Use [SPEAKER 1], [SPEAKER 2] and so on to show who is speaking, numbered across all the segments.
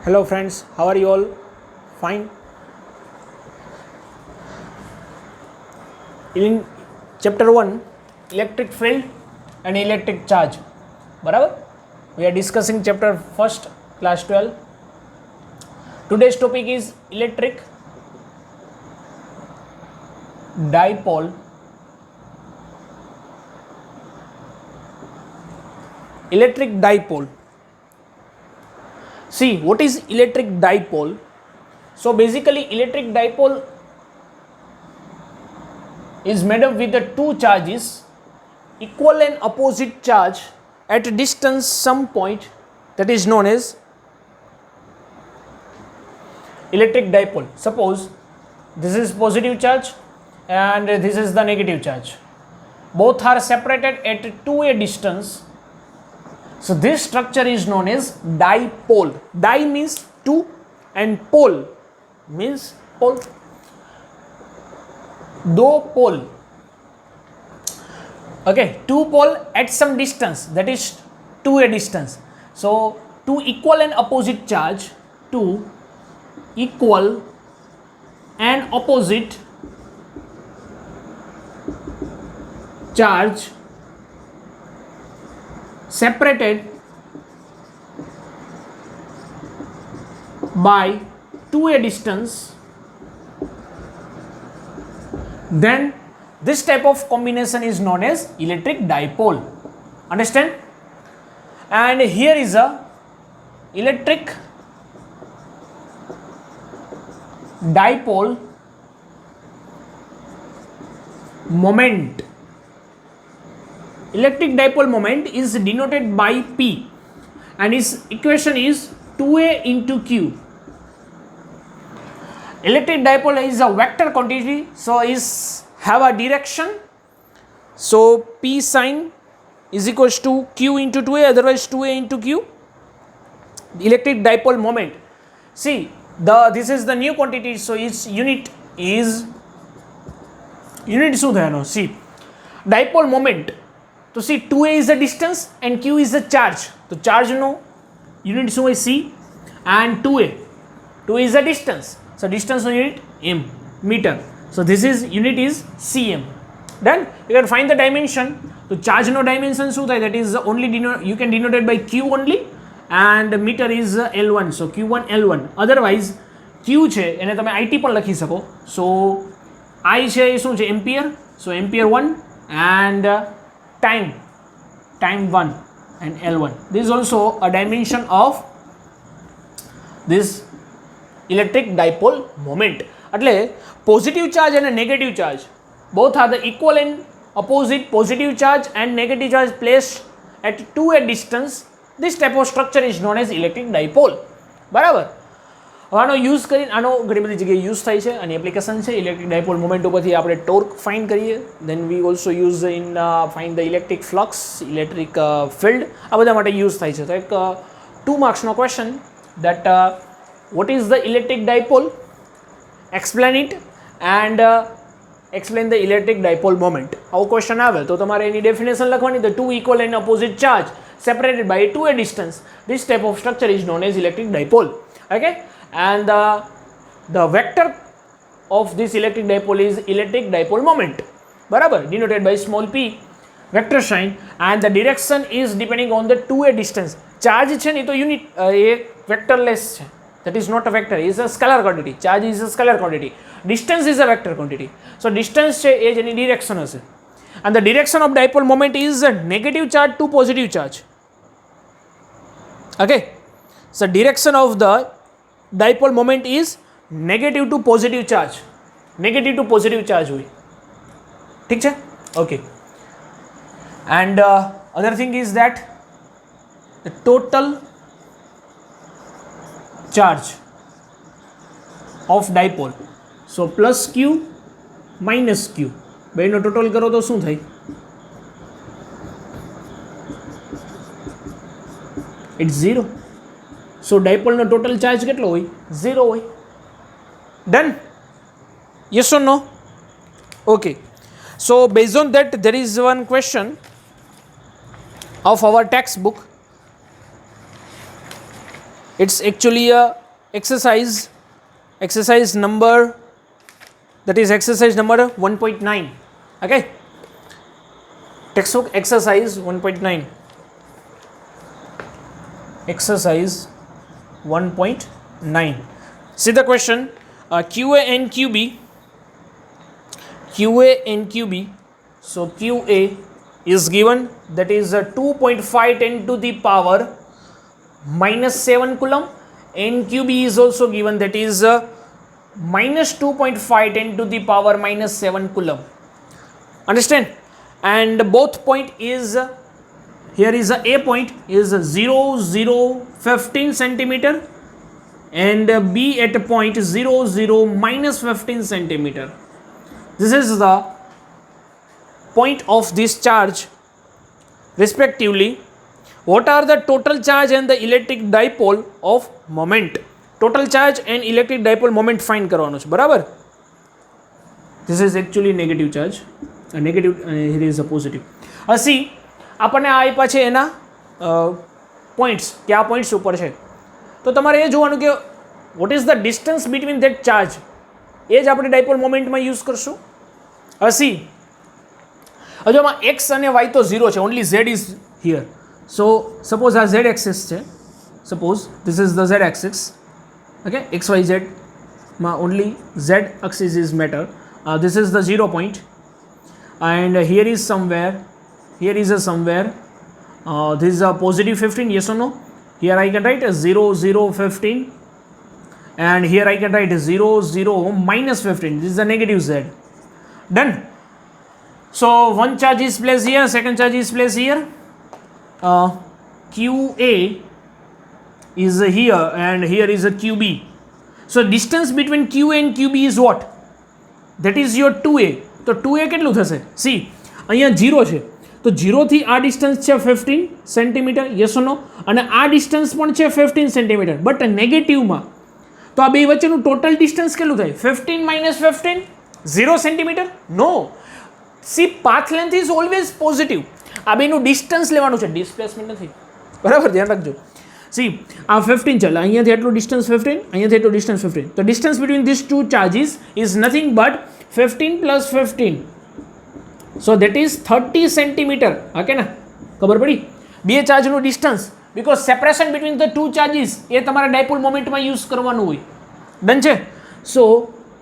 [SPEAKER 1] Hello friends, how are you all? Fine. In chapter 1, electric field and electric charge. Barabar? We are discussing chapter 1st, class 12. Today's topic is electric dipole. Electric dipole. See, what is electric dipole? So basically electric dipole is made up with the two charges, equal and opposite charge at a distance some point, that is known as electric dipole. Suppose this is positive charge and this is the negative charge. Both are separated at 2a distance. So this structure is known as dipole. Di means two and pole means pole. दो pole. Okay, two pole at some distance, that is 2a distance. So two equal and opposite charge, two equal and opposite charge separated by 2a distance, then this type of combination is known as electric dipole. Understand? And here is a electric dipole moment. Electric dipole moment is denoted by P and its equation is 2a into q. Electric dipole is a vector quantity, so is have a direction. So P sign is equals to q into 2a, otherwise 2a into q. Electric dipole moment. See, this is the new quantity, so its unit શું થવાનો? See, dipole moment. तो सी 2a is the distance and q is the charge. तो charge no unit શું હોય? C and 2 is the distance. So distance unit m, meter. So this is unit is cm. Then you can find the dimension. तो charge નો dimension શું થાય? That is only you can denote it by q only and meter is L1. So q1 L1. Otherwise q છે એને તમે IT પણ લખી શકો. So I છે એ શું છે? Ampere. So ampere 1 and time 1 and L1. This is also a dimension of this electric dipole moment. એટલે positive charge and a negative charge both are the equal and opposite positive charge and negative charge placed at 2a distance. This type of structure is known as electric dipole. બરાબર? આનો use કરીને આનો ઘણી બધી જગ્યાએ use થાય છે અને એપ્લિકેશન છે ઇલેક્ટ્રિક ડાયપોલ મોમેન્ટ ઉપરથી આપણે ટોર્ક ફાઇન્ડ કરીએ. Then we also use in find the electric flux, electric field, આ બધા માટે યુઝ થાય છે. તો એક 2 માર્ક્સનો question that what is the electric dipole, explain it and explain the electric dipole moment. આવો ક્વેશ્ચન આવે તો તમારે એની ડેફિનેશન લખવાની. The two equal and opposite charge separated by 2a distance. This type of structure is known as electric dipole. Okay, and the vector of this electric dipole is electric dipole moment. Barabar, denoted by small p vector sign, and the direction is depending on the 2a distance. Charge છે ને તો unit vectorless છે. That is not a vector, it is a scalar quantity. Charge is a scalar quantity. Distance is a vector quantity. So distance છે એ જેની direction હશે. And the direction of dipole moment is negative charge to positive charge. Okay, so direction of the dipole moment is negative to positive charge. Negative to positive charge હોય. ઠીક છે? Okay. And other thing is that the total charge of dipole. So plus q minus q. બેનો total કરો તો શું થાય? It's 0. So ડાયપોલનો total charge કેટલો હોય? 0 હોય. Done? Yes or no? Okay. So base on that there is one question of our textbook It's actually a exercise number, that is exercise number 1.9. Okay, textbook exercise 1.9, exercise 1.9. See the question, QA and QB. So QA is given, that is 2.5 10 to the power minus 7 coulomb, and QB is also given, that is minus 2.5 10 to the power minus 7 coulomb. Understand? And both point is, here is a point is 0 0 15 centimeter, and B at a point 0 0 minus 15 centimeter. This is the point of this charge respectively. What are the total charge and the electric dipole of moment? Total charge and electric dipole moment find કરવાનો છે, બરાબર? This is actually negative charge, a negative, here is a positive. See, આપણને આ આપ્યા છે એના points, કે આ પોઈન્ટ્સ ઉપર છે, તો તમારે એ જોવાનું કે what is the distance between that charge, એ જ આપણે ડાયપોલ મોમેન્ટમાં યુઝ કરશું. सी, हजू आम एक्स और वाय तो 0 है, only z is here. So suppose a z axis है, suppose this is the z axis. Okay, x y z में only z axis is matter. This is the 0 point, and here is somewhere, here is a somewhere, this is a positive 15, yes or no? Here I can write 0 0 15, and here I can write 0 0 minus 15. This is the negative z. Done. So one charge is placed here, second charge is placed here. QA is here, and here is a QB. So distance between QA and QB is what? That is your 2A. तो 2A કેટલું થશે? See, અહીંયા 0 છે, તો 0 થી આ distance છે 15 centimetre, yes or નો? અને આ ડિસ્ટન્સ પણ છે 15 સેન્ટીમીટર, બટ નેગેટિવમાં તો આ બે વચ્ચેનું ટોટલ ડિસ્ટન્સ કેટલું થાય? 15 minus 15, 0 centimetre? No. See, path length is always positive. આ બેનું ડિસ્ટન્સ લેવાનું છે, ડિસ્પ્લેસમેન્ટ નથી, બરાબર? ધ્યાન રાખજો. સી, આ 15 ચાલે, અહીંયાથી એટલું ડિસ્ટન્સ 15, અહીંયાથી એટલું ડિસ્ટન્સ 15, તો distance between this two charges is nothing but 15 plus 15, so that is 30 centimetre. હા કે ના? ખબર પડી? બે ચાર્જનું ડિસ્ટન્સ, because separation between the two charges એ તમારા ડાયપોલ મોમેન્ટમાં યુઝ કરવાનું હોય. ડન છે? સો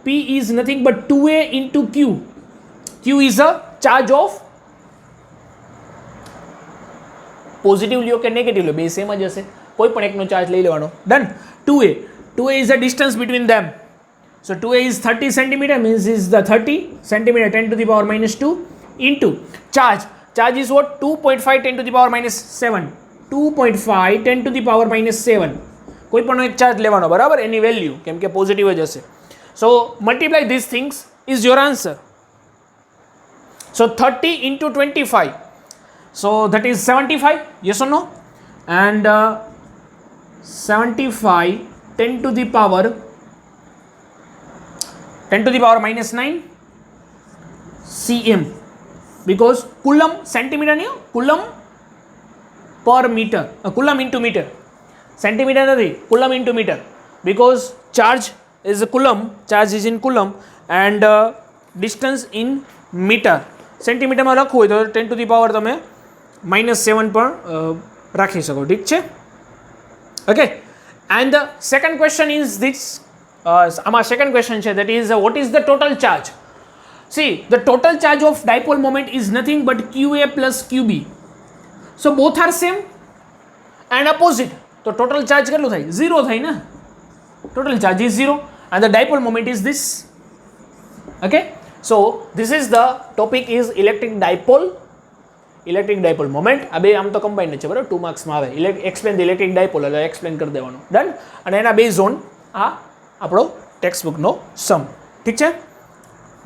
[SPEAKER 1] P is nothing but 2A into Q. Q is a charge of positive લ્યો કે નેગેટિવ લ્યો, બે સેમ જ હશે, કોઈ પણ એકનો ચાર્જ લઈ લેવાનો. Done. 2A is the distance between them. So 2A is 30 centimeter, means is the 30 centimeter 10 to the power minus 2 into charge. Charge is what? 2.5 10 to the power minus 7. 2.5 10 to the power minus 7. કોઈ પણ એક charge લેવાનો, બરાબર? એની value, કેમ કે positive જ હશે. So multiply these things is your answer. So 30 into 25, so that is 75, yes or no? And 75 10 to the power minus 9 cm, because coulomb centimeter नहीं, coulomb per meter, coulomb into meter, centimeter नहीं, coulomb into meter, because charge is a coulomb, charge is in coulomb, and distance in meter. સેન્ટીમીટરમાં લખવું હોય તો 10 to the power તમે -7 પણ રાખી શકો. ઠીક છે? Okay, and the second question is this, આમાં સેકન્ડ ક્વેશ્ચન છે, that is what is the total charge? See, the total charge of dipole moment is nothing but QA plus QB. So both are same and opposite, તો total charge કેટલું થાય? 0 થાય ને? Total charge is 0 and the dipole moment is this. Okay, so this is the topic is electric dipole moment. આ બે આમ તો combined છે, બરાબર? 2 માર્ક્સમાં આવે. એક્સપ્લેન ધ ઇલેક્ટ્રિક ડાયપોલ, એટલે એક્સપ્લેન કરી દેવાનું. ડન. અને એના બેઝ ઓન આ આપણો ટેક્સ્ટ બુકનો સમ. ઠીક છે?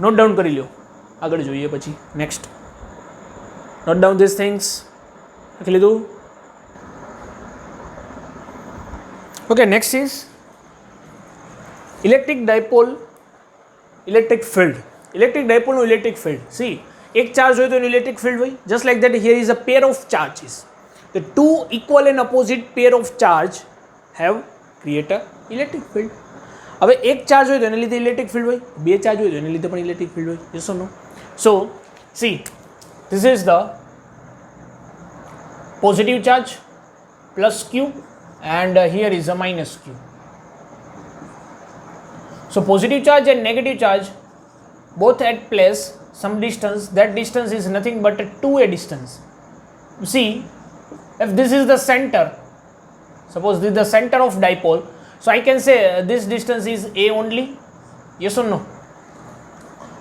[SPEAKER 1] નોટ ડાઉન કરી લ્યો, આગળ જોઈએ પછી. Next, note down this things. લખી લીધું? Okay, next is electric dipole, electric field. Electric ડાયપોલનું ઇલેક્ટ્રિક ફિલ્ડ. સી, એક ચાર્જ હોય તો એનું ઇલેક્ટ્રિક ફિલ્ડ હોય. Just like that here is a pair of charges. The two equal and opposite pair of charge have create a electric field. હવે એક charge હોય તો એને લીધે ઇલેક્ટ્રિક ફિલ્ડ હોય, બે ચાર્જ હોય તો એને લીધે પણ ઇલેક્ટ્રિક ફિલ્ડ હોય. Yes or no? So see, this is the positive charge plus q and here is a minus q. So positive charge and negative charge both at place some distance. That distance is nothing but a 2a distance. You see, if this is the center, suppose this is the center of dipole, so I can say this distance is a only. Yes or no?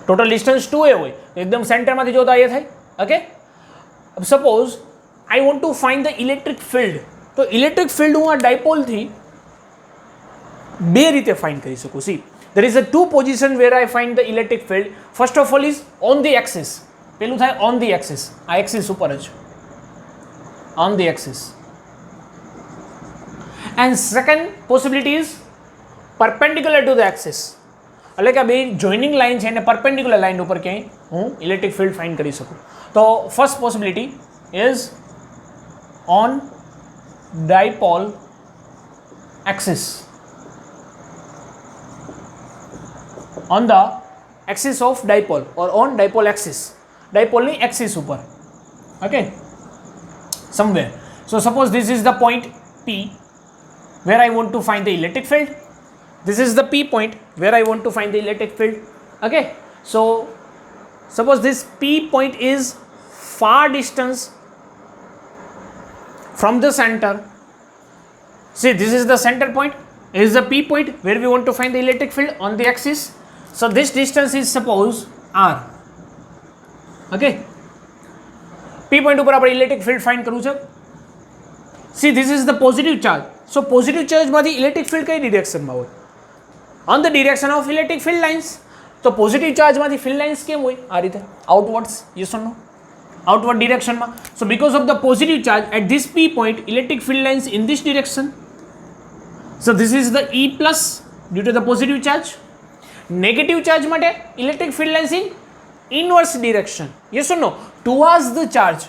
[SPEAKER 1] Total distance 2a હોય એકદમ સેન્ટરમાંથી જોતા એ થાય. Okay, suppose I want to find the electric field. તો electric field હું આ ડાયપોલથી બે રીતે ફાઇન્ડ કરી શકું. C, there is a two position where I find the electric field. First of all is on the axis. પેલું થાય on the axis, આ axis ઉપર જ, on the axis. And second possibility is perpendicular to the axis. એટલે કે આ બે joining line છે એને પરપેન્ડિક્યુલર લાઇન ઉપર ક્યાંય હું ઇલેક્ટ્રિક ફિલ્ડ ફાઇન્ડ કરી શકું. તો first possibility is on dipole axis, on the axis of dipole or on dipole axis, dipole ni axis upar. Okay, somewhere. So suppose this is the point P where I want to find the electric field. This is the P point where I want to find the electric field. Okay, so suppose this P point is far distance from the center. See, this is the center point, this is the P point where we want to find the electric field on the axis. So this distance is suppose r. Okay, P point ઉપર આપણે electric field find કરવું છે. See, this is the positive charge. So positive charge માંથી electric field કઈ ડિરેક્શનમાં હોય? On the direction of electric field lines. તો positive ચાર્જમાંથી field lines કેમ હોય? આ રીતે outwards. Yes or no? Outward direction ma. So because of the positive charge at this P point, electric field lines in this direction. So this is the E plus due to the positive charge. Negative charge mate electric field lines in inverse direction. Yes or no? Towards the charge.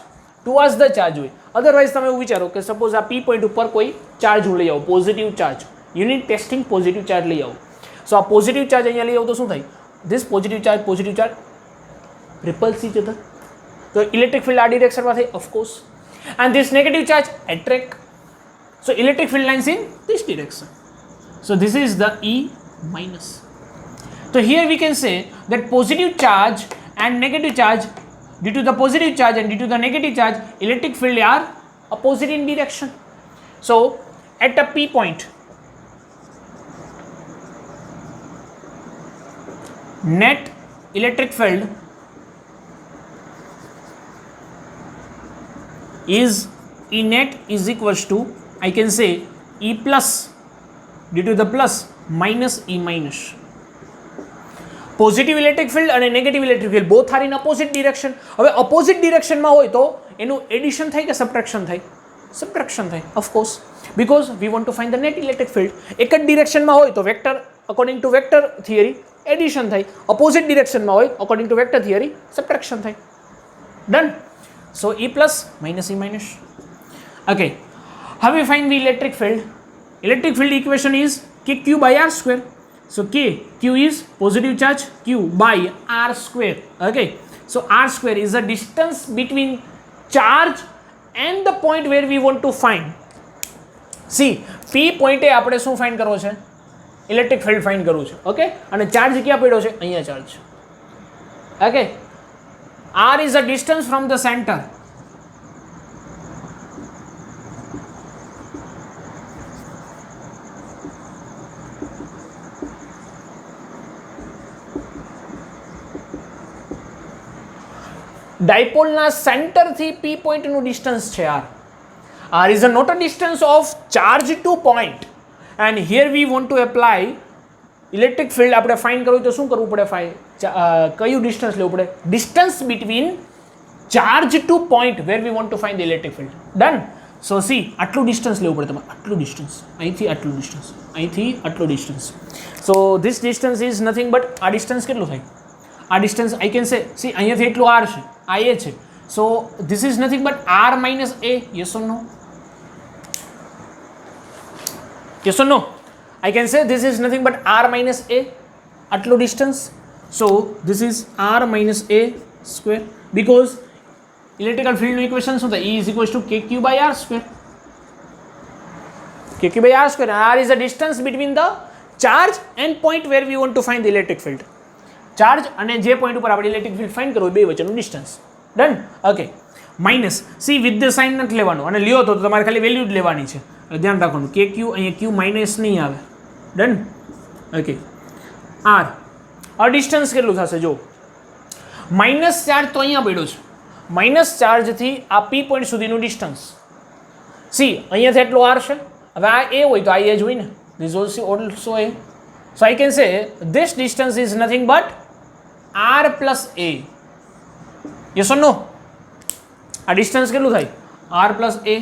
[SPEAKER 1] Towards the charge હોય. Otherwise તમે એવું વિચારો કે suppose આ P point ઉપર કોઈ charge હું લઈ આવું, positive charge. Unit testing positive charge લઈ આવું. સો આ પોઝિટિવ ચાર્જ અહીંયા લઈ આવું તો શું થાય? This positive charge repels each other. So electric field r direction માં થાય, of course, and this negative charge attract. So electric field lines in this direction. So this is the E minus. So here we can say that positive charge and negative charge, due to the positive charge and due to the negative charge, electric field are opposite in direction. So at a P point, net electric field is E net is equals to, I can say, E plus due to the plus minus E minus. Positive electric field અને negative electric field both are in opposite direction. હવે opposite ડિરેક્શનમાં હોય તો એનું addition થાય કે subtraction થાય? Subtraction થાય, of course, because we want to find the net electric field. એક જ ડિરેક્શનમાં હોય તો vector according to vector theory addition થાય, અપોઝિટ ડિરેક્શનમાં હોય according to vector theory subtraction થાય. Done. So E plus minus E minus. Okay, how we find the electric field? Electric field equation is K Q by R square. So Q is positive charge, Q by R square. Okay, so R square is the distance between charge and the point where we want to find. See, P point એ આપણે શું find કરવો છે? Electric field find કરવું છે. Okay, અને charge ક્યાં પડ્યો છે? અહીંયા charge. Okay, R is a distance from the center. ડાયપોલના સેન્ટરથી P પોઈન્ટનું ડિસ્ટન્સ છે R. R is a not a distance of charge to point. And here we want to apply electric field. આપણે find કરવું તો શું કરવું પડે? કયું ડિસ્ટન્સ લેવું પડે? Distance between charge to point where we want to find the electric field. Done. So see, આટલું ડિસ્ટન્સ લેવું પડે તમારે, આટલું ડિસ્ટન્સ, અહીંથી આટલું ડિસ્ટન્સ, અહીંથી આટલું distance. So this distance is nothing but, આ ડિસ્ટન્સ કેટલું થાય? આ distance I can say, see અહીંયાથી એટલું આર છે, આ એ છે. So this is nothing but r minus a. Yes or no? Yes or no? I can say this is nothing but r minus a આટલું distance. So this is r minus a square because electrical field નું equation શું થાય? E is equals to kq by r square. kq by r square. R is the distance between the charge and point where we want to find the electric field. Charge અને જે point ઉપર આપણે electric field find કરવું બે વચ્ચેનું distance. Done. Okay. Minus see with the sign નથી લેવાનું અને લ્યો તો તમારે ખાલી વેલ્યુ જ લેવાની છે. ધ્યાન રાખવાનું કે ક્યુ અહીંયા ક્યુ માઇનસ નહીં આવે. ડન. ઓકે. આર આ ડિસ્ટન્સ કેટલું થશે જો માઇનસ ચાર્જ તો અહીંયા પડ્યો છે. માઇનસ ચાર્જથી આ પી પોઈન્ટ સુધીનું ડિસ્ટન્સ સી અહીંયાથી એટલો આર છે. હવે આ એ હોય તો આ એ જ હોય ને. This also a. So I can say this distance is nothing but r plus a. Yes or no? A distance કેટલું થાય? r plus a.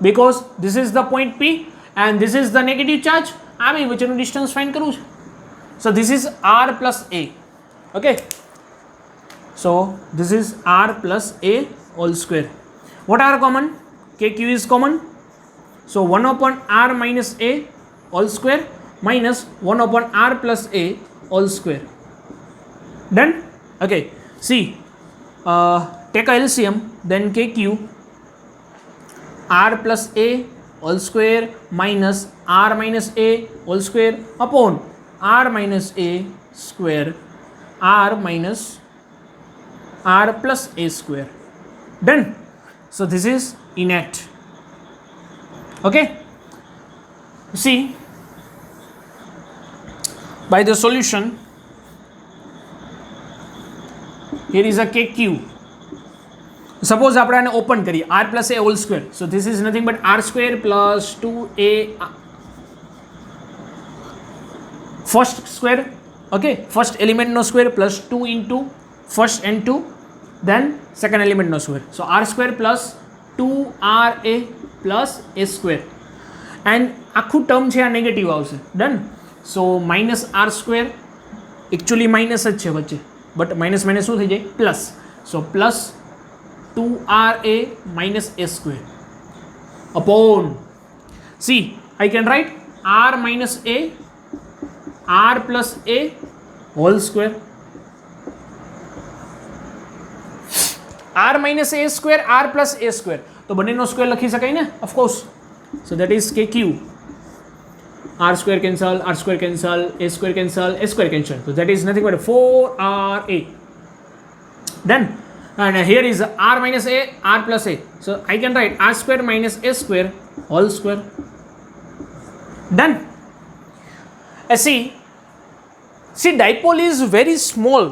[SPEAKER 1] Because this is the point P and this is the negative charge. આ બે વચ્ચેનું distance find કરવું છે. So this is r plus a. Okay. So this is r plus a all square. What are common? kq is common. So 1 upon r minus a all square minus 1 upon r plus a all square. Done? Okay. See, take a LCM, then kq r plus a all square minus r minus a all square upon r minus a square r minus r plus a square. Done? So this is innate. Okay. See, by the solution, here is a kq. Suppose આપણે આને open કરીએ r plus a whole square. So this is nothing but r square plus 2a first square. Okay, first element no square plus 2 into first and 2, then second element no square. So r square plus 2ra plus a square. And આખું term છે આ negative આવશે. Done. So minus r square actually minus જ છે વચ્ચે but minus minus શું થઈ જાય plus. So plus 2ra minus a square upon see I can write r minus a r plus a whole square. r minus a square r plus a square તો બંનેનો square લખી શકાય ને of course. So that is kq. R square cancel, R square cancel, A square cancel, A square cancel. So that is nothing but 4RA. Then, and here is R minus A, R plus A. So I can write R square minus A square whole square. Done. See, dipole is very small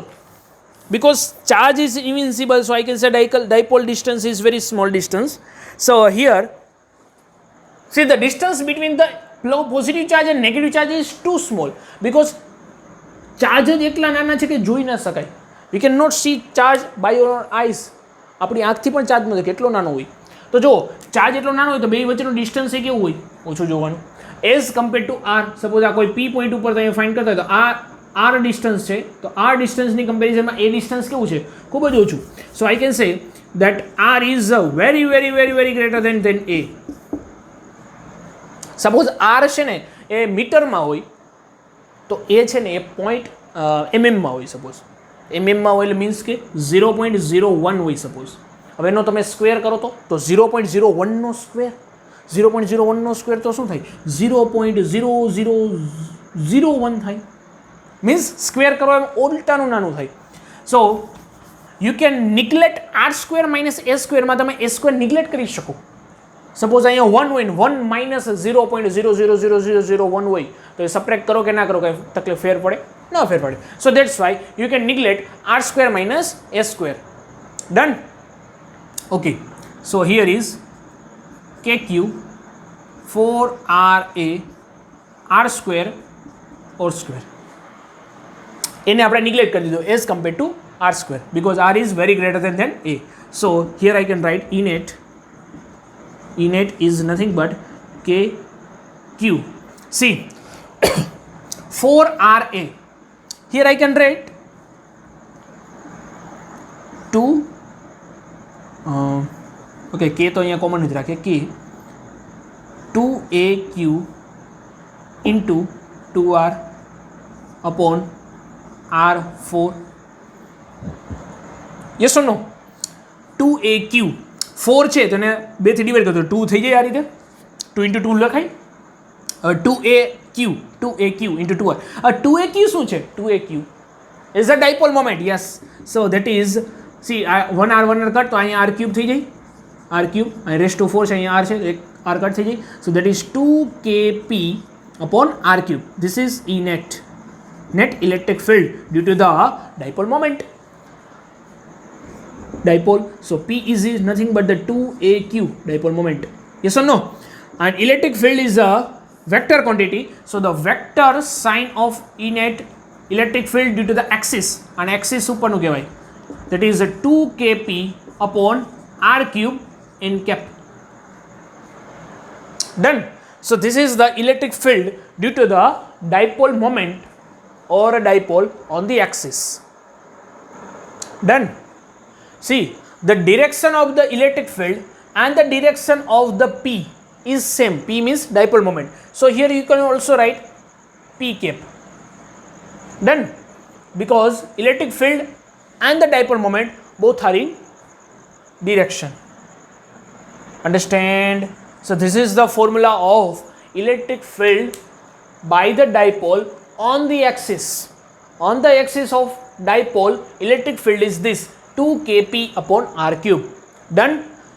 [SPEAKER 1] because charge is invincible. So I can say dipole distance is very small distance. So here, see the distance between the positive charge and negative charge is too small because charge જ એટલા નાના છે કે જોઈ ન શકાય. We cannot see charge by our eyes. આપણી આંખથી પણ ચાર્જ નથી કેટલો નાનો હોય. તો જો ચાર્જ એટલો નાનો હોય તો બે વચ્ચેનું ડિસ્ટન્સ એ કેવું હોય ઓછું જોવાનું as compare to r. Suppose આ કોઈ પી પોઈન્ટ ઉપર તમે ફાઇન્ડ કરતા હોય તો આ આર ડિસ્ટન્સ છે તો આર ડિસ્ટન્સની કમ્પેરિઝનમાં એ ડિસ્ટન્સ કેવું છે ખૂબ જ ઓછું. So I can say that r is very very very very greater than a. Suppose r છે ને એ મીટરમાં હોય તો એ છે ને એ પોઈન્ટ એમએમમાં હોય. સપોઝ એમએમમાં હોય એટલે મીન્સ કે 0.01 હોય. સપોઝ હવે એનો તમે સ્ક્વેર કરો તો 0.01નો સ્ક્વેર 0.01નો સ્ક્વેર તો શું થાય 0.0001 થાય. મીન્સ સ્ક્વેર કરો એમ ઉલટાનું નાનું થાય. So you can neglect r square minus a સ્ક્વેરમાં તમે એ સ્ક્વેર નિગ્લેક્ટ કરી શકો. સપોઝ અહીંયા 1 હોય ને 1 માઇનસ 0.000001 હોય તો એ સપરેક્ટ કરો કે ના કરો કંઈ તકલીફ ફેર પડે ન ફેર પડે. So that's why you can neglect r square minus a square. Done. Okay. So here is kq 4ra r square or square. એને આપણે નિગ્લેક્ટ કરી દીધો as compare to r square because r is very greater than a. So here I can write innate is nothing but kq. See 4ra. Here I can write 2 okay k તો અહીંયા common નથી રાખે k 2aq into 2r upon r4. Yes or no? 2aq 4 છે તો એને 2 થી divide કરો તો 2 થઈ જાય આ રીતે, 2 into 2 લખાય. 2aq into 2r. 2aq શું છે? 2aq is a dipole moment. Yes, so that is, see 1r cut તો અહીંયા r ક્યુબ થઈ જાય, r ક્યુબ અહીં રેસ ટુ 4 છે, અહીંયા r છે, એક r કટ થઈ જાય. So that is 2kp upon r cube. This is E net electric field due to the dipole moment. Dipole, so P is nothing but the 2aq dipole moment. Yes or no? And electric field is a vector quantity, so the vector sign of E net electric field due to the axis, and axis ઉપરનું કહેવાય, that is 2kp upon r cube in cap. Done. So this is the electric field due to the dipole moment or a dipole on the axis. Done. See, the direction of the electric field and the direction of the P is same. P means dipole moment. So here you can also write P cap. Done. Because electric field and the dipole moment both are in direction. Understand? So this is the formula of electric field by the dipole on the axis. On the axis of dipole, electric field is this 2kp upon r cube. Done.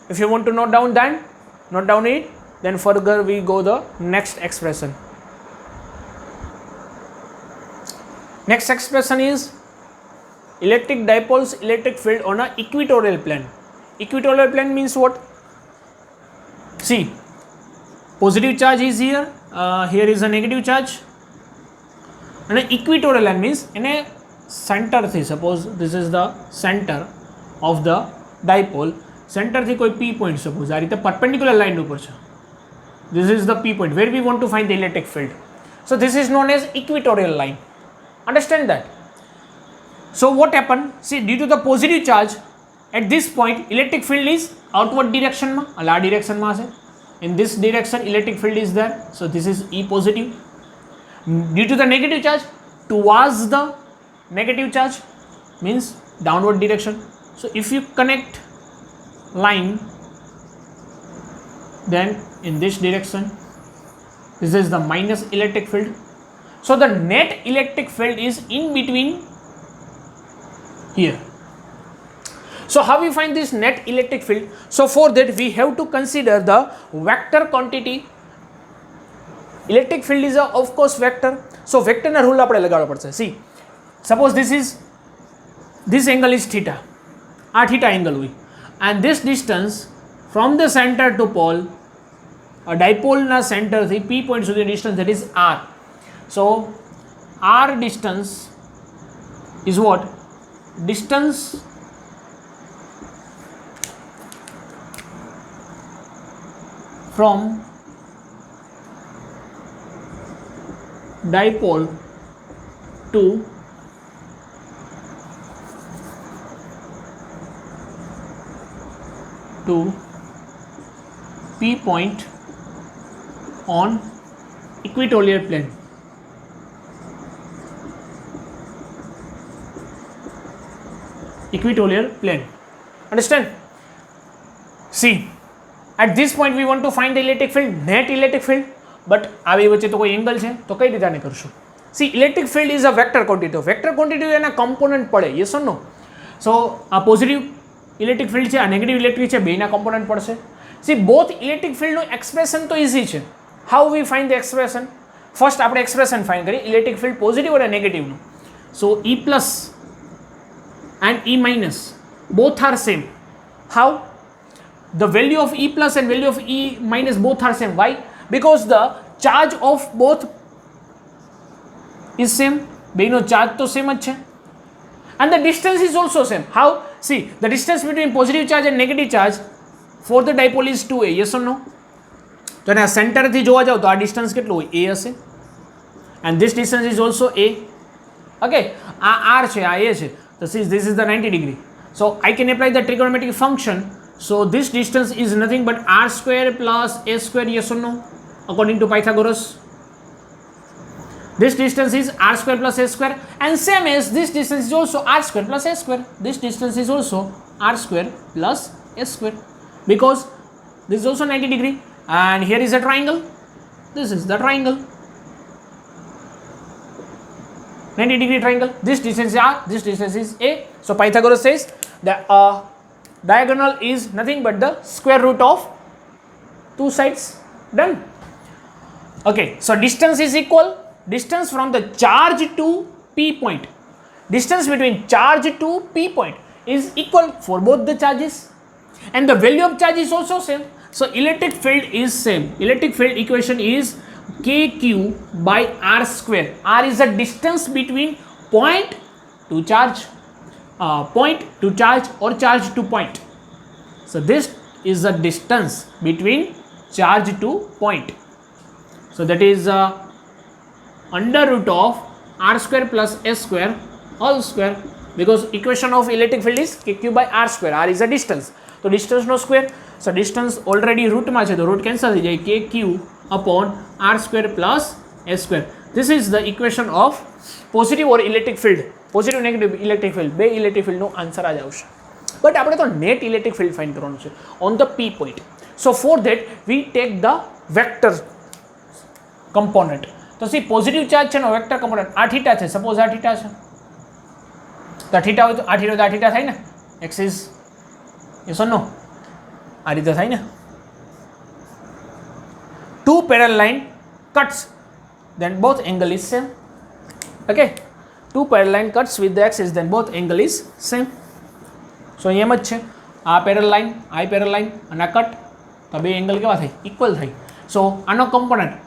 [SPEAKER 1] If you want to note down it, then further we go the next expression. Next expression is electric dipole's electric field on a equatorial plane. Equatorial plane means what? See, positive charge is here, here is a negative charge, and equatorial line means in a center થી, suppose this is the center of the dipole, center થી કોઈ P point, suppose આ રીતે perpendicular line ઉપર છે, this is the P point where we want to find the electric field. So this is known as equatorial line. Understand that? So what happened? See, due to the positive charge at this point, electric field is outward direction માં, આ direction માં હશે. In this direction electric field is there, so this is E positive. Due to the negative charge, towards the negative charge means downward direction. So if you connect line, then in this direction this is the minus electric field. So the net electric field is in between here. So how we find this net electric field? So for that we have to consider the vector quantity. Electric field is a, of course, vector. So vector na rule આપણે લગાડવો પડશે. See, suppose this angle is theta, આ theta angle હોય, and this distance from the center to pole, a dipole na center થી P point સુધી distance, that is r. So r distance is what? Distance from dipole to P point on equatorial plane. Equatorial plane. Understand? See, at this point we want to find the electric field, net electric field, but આવી વચ્ચે તો કોઈ angle છે, તો કઈ રીતે આને કરશું? See, electric field is a vector quantity. Vector quantity એના component પડે, yes or no? So આ positive electric field છે, આ negative electric છે, બેયના component પડશે. See, both electric field નું expression તો easy છે. How we find the expression? First આપણે expression find કરીએ electric field positive અને negative નું. So E plus and E minus both are same. How? The value of E plus and value of E minus both are same. Why? Because the charge of both is same. બેનો charge તો same જ છે. And the distance is also same. How? See, the distance between positive charge and negative charge for the dipole is 2a. Yes or no? તો એને સેન્ટરથી જોવા જાવ તો આ ડિસ્ટન્સ કેટલું હોય? A હશે. And this distance is also a. Okay, આ r છે, આ a છે. So this is the 90 degree. So I can apply the trigonometric function. So this distance is nothing but r square plus a square. Yes or no? According to Pythagoras. This distance is r square plus s square, and same as this distance is also r square plus s square. This distance is also r square plus s square, because this is also 90 degree, and here is a triangle. This is the triangle, 90 degree triangle. This distance is r, this distance is a. So Pythagoras says that diagonal is nothing but the square root of two sides. Done. Okay, so distance is equal. Distance from the charge to P point, distance between charge to P point is equal for both the charges, and the value of charge is also same. So electric field is same. Electric field equation is kq by r square. R is the distance between point to charge, or charge to point. So this is the distance between charge to point. So that is under root of r square plus s square all square, because equation of electric field is kq by r square. R is a distance, so distance no square. So distance already root માં છે, તો root cancel થઈ જાય, kq upon r square plus s square. This is the equation of positive or electric field. Positive negative electric field, બે electric field નો answer આ જ આવશે. But આપણે તો નેટ ઇલેક્ટ્રિક ફિલ્ડ ફાઇન્ડ કરવાનું છે on the P point. So for that we take the vector component. તો C positive charge છે એનો વેક્ટર કમ્પોનન્ટ આ થીટા છે, સપોઝ આ થીટા છે, તો થીટા હોય તો આ થીટા તો આ થીટા થાય ને, એક્સિસ યસ ઓર નો, આ રીતે થાય ને. Two parallel line cuts, then both angle is same. Okay, two parallel line cuts with the axis, then both angle is same. So એમ જ છે, આ પેરેલલ લાઇન, આ પેરેલલ લાઇન અને આ કટ, તો બે એંગલ કેવા થાય? ઇક્વલ થાય. સો આનો component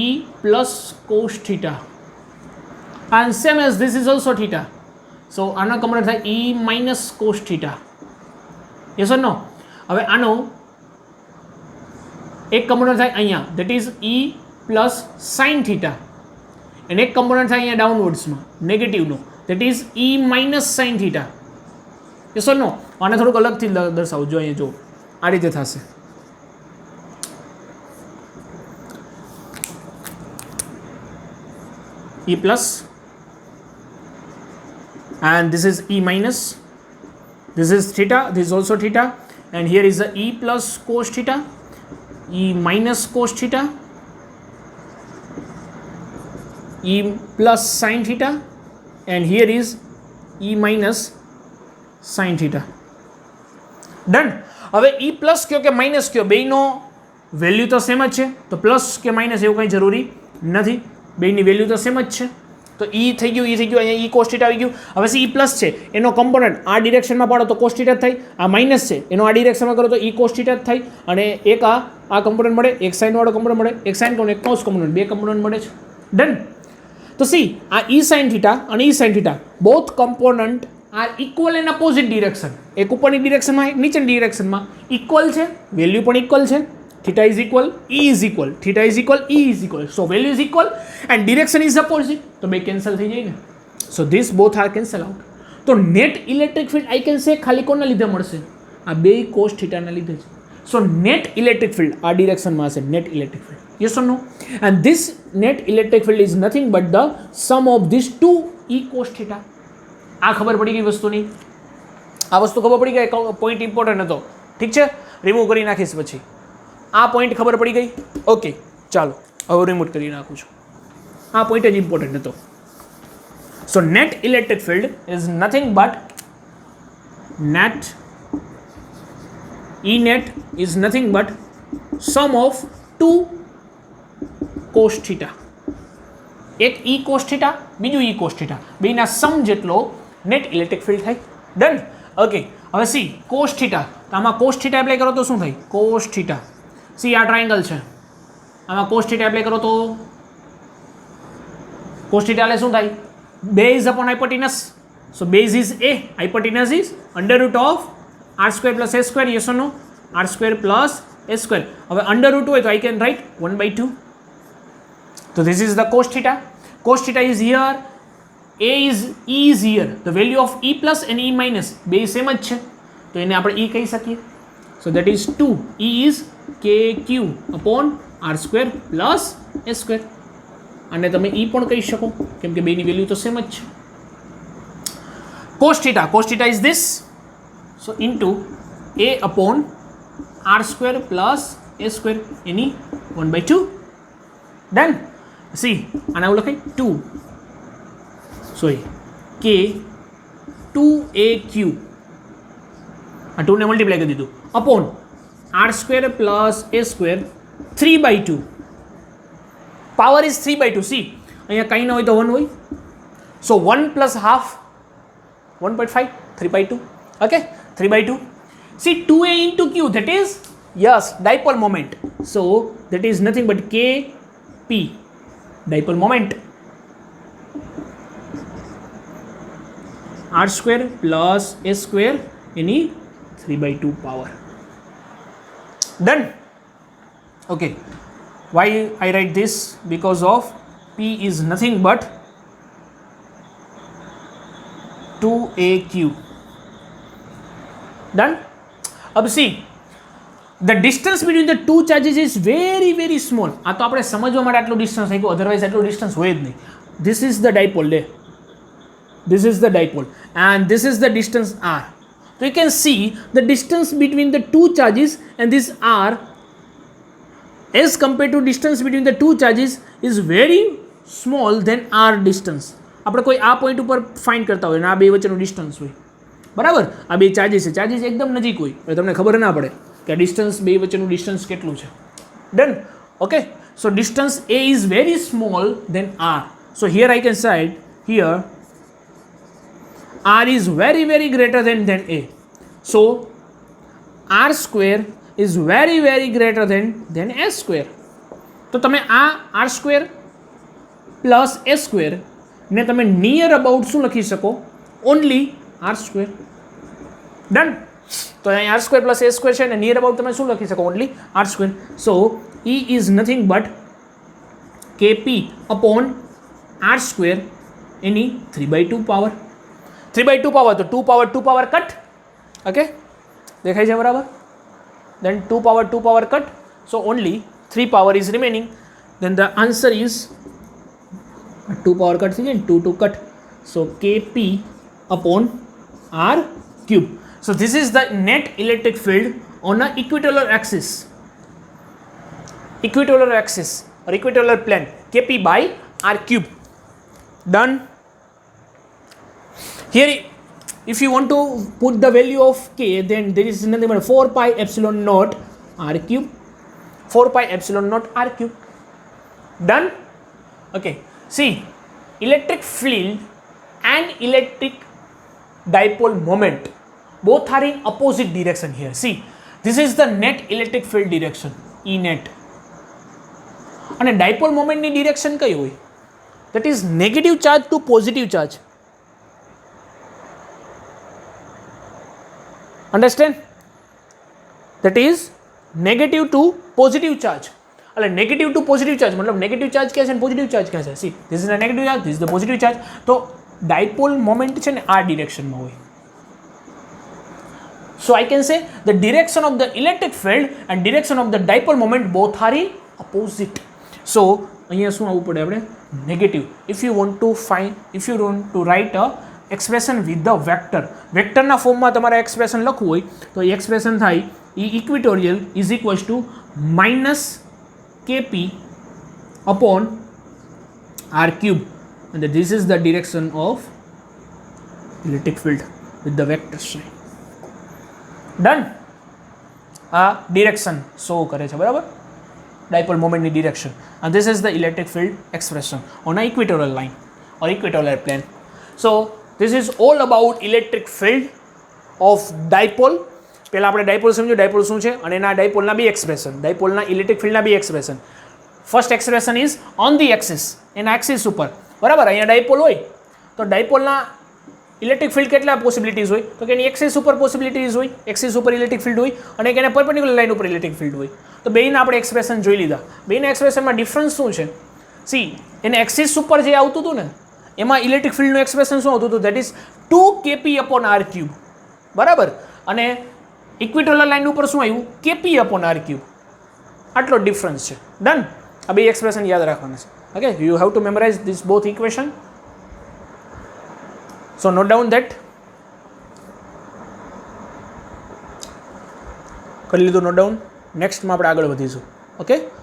[SPEAKER 1] E plus cos theta, and same as this is also theta, so આનો કમ્પોનન્ટ થાય E minus cos theta. yes or no? હવે આનો એક કમ્પોનન્ટ થાય અહીંયા, that is E plus sin theta, અને એક કમ્પોનન્ટ થાય અહીંયા ડાઉનવર્ડ્સમાં નેગેટિવનો, that is E minus sin theta. yes or no? આને થોડુંક અલગથી દર્શાવું, જો અહીંયા જો આ રીતે થશે. E plus, and this is E minus, this is theta, this is also theta, and here is the E plus cos theta, E minus cos theta, E plus sin theta, and here is E minus sin theta. Done. હવે E plus કયો કે minus કયો, બેયનો value તો same જ છે, તો plus કે minus એવું કંઈ જરૂરી નથી, બેયની વેલ્યુ તો સેમ જ છે. તો E થઈ ગયું, અહીંયા E cos theta આવી ગયું. હવે સી E પ્લસ છે એનો કમ્પોનન્ટ આ ડિરેક્શનમાં પાડો તો cos theta થાય, આ માઇનસ છે એનો આ ડિરેક્શનમાં કરો તો E cos theta થાય, અને એક આ કમ્પોનન્ટ મળે, એક સાઇન વાળો કમ્પોનન્ટ મળે, એક સાઇન કોણ એક કોસ કમ્પોનન્ટ, બે કમ્પોનન્ટ મળે છે. ડન. તો સી આ E sin theta અને E sin theta both component are equal in opposite direction. એક ઉપરની ડિરેક્શનમાં એક નીચેની ડિરેક્શનમાં ઇક્વલ છે, વેલ્યુ પણ ઇક્વલ છે. theta is equal, E is equal, theta is equal, E is equal, so value is equal and direction is opposite, તો બે કેન્સલ થઈ જાય ને. so this both are cancel out. તો net electric field I can say ખાલી કોના લીધે મળશે? આ બે cos theta ના લીધે છે. so net electric field આ ડિરેક્શનમાં હશે, net electric field. yes or no? and this net electric field is nothing but the sum of these two E cos theta. આ ખબર પડી ગઈ વસ્તુની, આ વસ્તુ ખબર પડી ગઈ, પોઈન્ટ ઇમ્પોર્ટન્ટ હતો. ઠીક છે, રિમૂવ કરી નાખીશ પછી. આ પોઈન્ટ ખબર પડી ગઈ? ઓકે, ચાલો હવે રિમૂવ કરી નાખું છું. આ પોઈન્ટ જ ઇમ્પોર્ટન્ટ હતો. So net electric field is nothing but net E net is nothing but sum of two cos theta. એક E cos theta, બીજું E cos theta, બેના સમ જેટલો નેટ ઇલેક્ટ્રિક ફિલ્ડ થાય. ડન. ઓકે, હવે C cos theta, તો આમાં cos theta apply કરો તો શું થાય? cos theta. સી આ ટ્રાયંગલ છે, આમાં cos theta એપ્લાય કરો તો cos theta એટલે શું થાય? Base upon hypotenuse. So base is A, hypotenuse is under root of r square plus s square. yes or no? r square plus s square. હવે under route હોય તો I can write 1/2. so this is the cos theta. cos theta is here, E is here, the value of E plus and E minus બે same જ છે, તો એને આપણે E કહી શકીએ. so that is 2. E is kq upon r square plus s square. અને તમે E પણ કહી શકો કેમ કે બેની વેલ્યુ તો સેમ જ છે. cos theta is this, so into a upon r square plus a square any 1/2. Done. See, and I will look at 2. Sorry, k 2aq. 2 ने मल्टीप्लाई कर दीधું upon r square plus a square 3/2. Power is 3/2. See, અહીંયા કંઈ ના હોય તો 1 હોય. So 1 plus half 1.5, 3/2. Okay, 3/2. See, 2a into q, that is, yes, dipole moment. So that is nothing but kp, dipole moment. R square plus a square any 3/2 power. Done. Okay, why I write this? Because of p is nothing but 2aq. Done. अब see, the distance between the two charges is very very small. આ તો આપણે સમજવા માટે આટલું distance આપ્યું, otherwise આટલું distance હોય જ નહીં. This is the dipole there. This is the dipole and this is the distance r. So you can see the distance between the two charges and this r as compared to distance between the two charges is very small than r distance. આપણે કોઈ આ point ઉપર find કરતા હોય અને આ બે વચ્ચેનું ડિસ્ટન્સ હોય, બરાબર, આ બે ચાર્જીસ છે, ચાર્જીસ એકદમ નજીક હોય એટલે તમને ખબર ના પડે કે આ ડિસ્ટન્સ બે વચ્ચેનું ડિસ્ટન્સ કેટલું છે. Done. Okay, so distance a is very small than r. So here I can say here r is very very greater than a. So r square is very very greater than a square. તો તમે આ r square plus a square ને તમે near about શું લખી શકો? Only r square. Done. તો અહીં r square plus a square છે ને નિયર અબાઉટ તમે શું લખી શકો? Only r square. So E is nothing but kp upon r square any 3/2 power. 3/2 power તો 2 power કટ. ઓકે, દેખાય છે બરાબર? Then 2 power cut. So only 3 power is remaining. Then the answer is 2 power cut થઈ જાય ને 2 cut. So kp upon r cube. So this is the net electric field on an equatorial axis. Equatorial axis or equatorial plane. kp by r cube. Done. Here if you want to put the value of k, then there is nothing but 4 pi epsilon naught r cube. 4 pi epsilon naught r cube. Done. Okay, see, electric field and electric dipole moment both are in opposite direction here. See, this is the net electric field direction, E net. And a dipole moment ni direction કઈ હોય? That is negative charge to positive charge. Understand? That is negative to positive charge. એટલે negative to positive charge મતલબ negative charge ક્યાં છે અને positive charge ક્યાં છે? See, this is the negative charge, this is the positive charge. તો dipole moment છે ને આ ડિરેક્શનમાં હોય. So I can say the direction of the electric field and direction of the dipole moment both are in opposite. સો અહીંયા શું આવવું પડે આપણે? Negative. If you want to write a expression with the vector, વેક્ટરના ફોર્મમાં તમારે expression લખવું હોય તો એ એક્સપ્રેશન થાય E equatorial is equals to minus kp upon r cube, and this is the direction of electric field with the vector sign. Done. આ direction show કરે છે, બરાબર, ડાયપોલ મોમેન્ટની direction, and this is the electric field expression on an equatorial line or equatorial plane. So this is all about electric field of dipole. પહેલાં આપણે dipole સમજ્યું, dipole શું છે અને એના ડાયપોલના બે એક્સપ્રેશન, ડાયપોલના ઇલેક્ટ્રિક ફિલ્ડના બે expression. First expression is on the axis, એના એક્સિસ ઉપર, બરાબર. અહીંયા ડાયપોલ હોય તો ડાયપોલના ઇલેક્ટ્રિક ફિલ્ડ કેટલા પોસિબિલિટીઝ હોય? તો કે એની એક્સિસ ઉપર પોસિબિલિટીઝ હોય, એક્સિસ ઉપર ઇલેક્ટ્રિક ફિલ્ડ હોય અને એના પરપેન્ડિક્યુલર લાઇન ઉપર ઇલેક્ટ્રિક ફિલ્ડ હોય. તો બેયના આપણે એક્સપ્રેશન જોઈ લીધા. બેયના એક્સપ્રેશનમાં ડિફરન્સ શું છે? સી, એને એક્સિસ ઉપર જે આવતું હતું ને એમાં ઇલેક્ટ્રિક ફિલ્ડનું એક્સપ્રેશન શું આવતું હતું? That is 2kp upon r cube, બરાબર. અને ઇક્વિટોરિયલ લાઇન ઉપર શું આવ્યું? kp upon r cube. આટલો ડિફરન્સ છે. ડન. આ બે એક્સપ્રેશન યાદ રાખવાના છે. Okay, you have to memorise this both equation. So note down that. કરી લીધું નોટ ડાઉન. નેક્સ્ટમાં આપણે આગળ વધીશું. ઓકે.